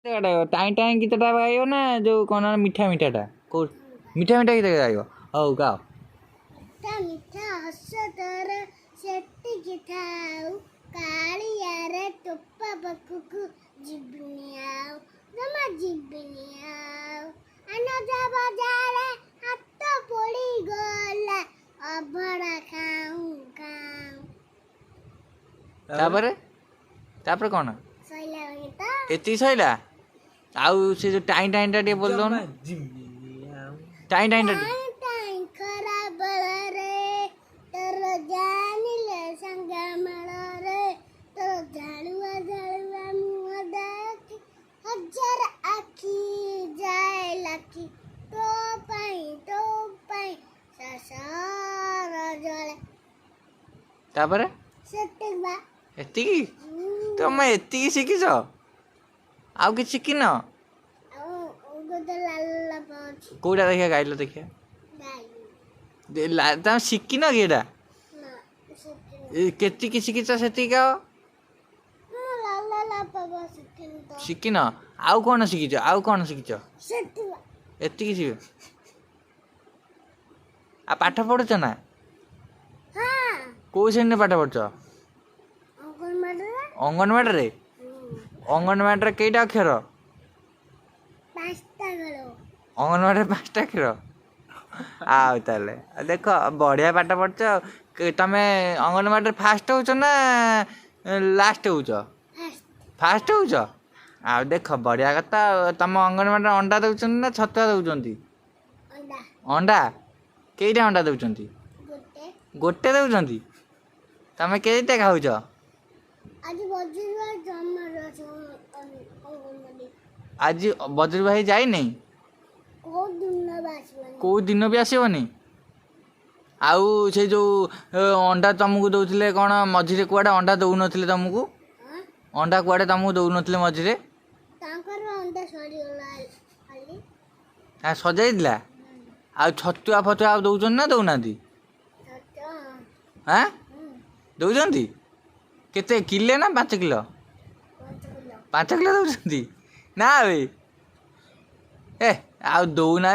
time time गीतटा गाइब ना जो कौन मिठा मिठाटा कौ मिठा मिठा गीत गाइब हौ गाओ मिठा हस तोर सेटिकी थाउ कालियारे टोपा पाखुकु जिबिनी आउ जमा जिबिनी आउ अनजा बजारे हाथ पड़ी गला अभड़ा खाऊ खाऊ तापर तापर कौन सैला गीत एति सैला आउ से जो टाइम टाइम टा बोल दो ना टाइम टाइम टा टाइम खराब रे तोर जानिले संग मळ रे तोर झाड़ुआ झाड़ुआ मुँह देख हजार आखी जाए लखी तो पाई ससार जले तापर सेटिबा एतिकी तमे एतिकी शिखिछ आउ कि शिखिन गोद लाल पाछ कोटा देखिया गाइलो देखिया गाई तमे शिखिन कि एटा ना सेटिबा केतिकी शिखिछ सेतिकी गाओ लाल पाबा सेटिन तो शिखिन आउ कौन शिखिछ आउ कौन शिखिछ सेटिबा एतिकी शिख आ पाठ पढ़ुछ ना हां कोउ श्रेणी पाठ पढ़ुछ अंगनवाड़ी रे अंगनवाड़ी रे केटा अक्षर पास्ता गलो अंगनवाड़ी 5टा अक्षर आउ ताले देख बढ़िया पाठ पढ़ुछ तमे अंगनवाड़ी फास्ट होछ ना लास्ट होछ फास्ट होछ आ देख बढ़िया कथा तुम अंगनवाड़ी अंडा दउछन ना छतुआ दउछन अंडा अंडा केटा अंडा दउछन गोटे गोटे दउछन तमे केटा खाउछ आज बजुवा जमर अंगनवाड़ी आज बज्र भाई जाई नहीं को दिन बासवन को दिन भी आसबनी आउ से जो अंडा तुमको दौले कौन मझे कुआड़े अंडा दौ नथिले तुमको अंडा कुआड़े तुमको दौ नथिले मझे तांकर अंडा सरी गला खाली हाँ सजाई दिला आ छतुआ फतुआ आ दौन ना दौना हाँ दौरान केते किले ना 5 किलो 5 किलो दौरान ना भाई ए आ दौना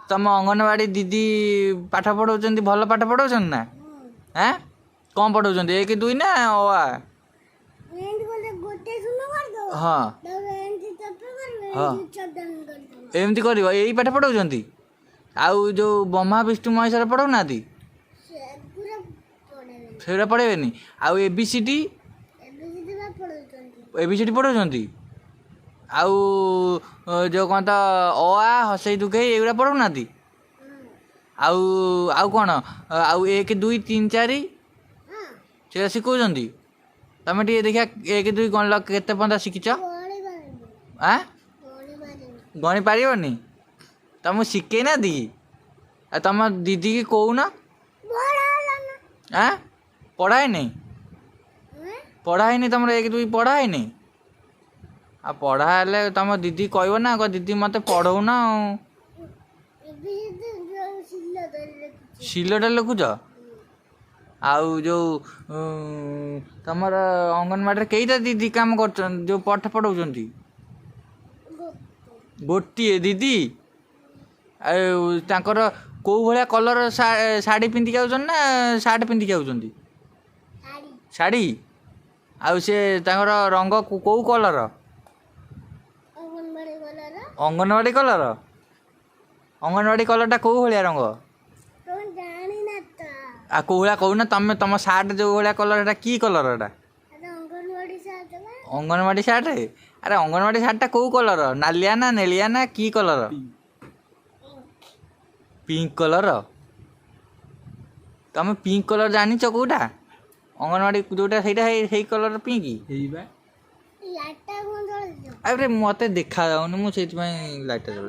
तुम अंगनवाड़ी दीदी पाठ पढ़ाऊँ भल पाठ पढ़ाऊँ ना हाँ कौन पढ़ाऊँ 1 2 ना हाँ हाँ एमती कर यही पाठ पढ़ाऊँ आउ जो ब्रह्मा विष्णु महेश्वर पढ़ाऊ ना से पढ़ेबे आउ एबीसीडी एबीसीडी पढ़ाऊँ आउ जो कौन तो अ हसई दुखे ये पढ़ाऊ ना आउ आउ कौन आउ 1 2 3 4 से शिखौ तुम टे देखिया 1 2 गण केते पंदा शिखिच हाँ गणी पारनी तुम शिखे ना दी तुम दीदी की कौन हाँ पढ़ाए नहीं तुम 1 2 पढ़ाए नहीं आ पढ़ाले तुम दीदी कह ना दीदी मत पढ़ऊ ना सिलटा लिखुच आउ जो तुम अंगनवाड़ी कईटा दीदी काम कर जो पाठ पढ़ाऊँ गोटे दीदी आर कौ भाया कलर शाढ़ी पिंधिक आउछन ना सार्ट पिंधिक आउछन शाढ़ी आउ से रंग कौ कलर अंगनवाड़ी कलरटा कौ भाया रंग आ कौ भाया कहूना तुम तुम सार्ट जो भाया कलर की कलर अंगनवाड़ी सार्ट अरे अंगनवाड़ी सार्टा कौ कलर नालिया ना नेलिया ना की कलर पिंक कलर तुम पिंक कलर जानी कौटा अंगनवाड़ी जोटा से कलर पिंक अरे मत देखा जाऊनी मुझे लाइट जल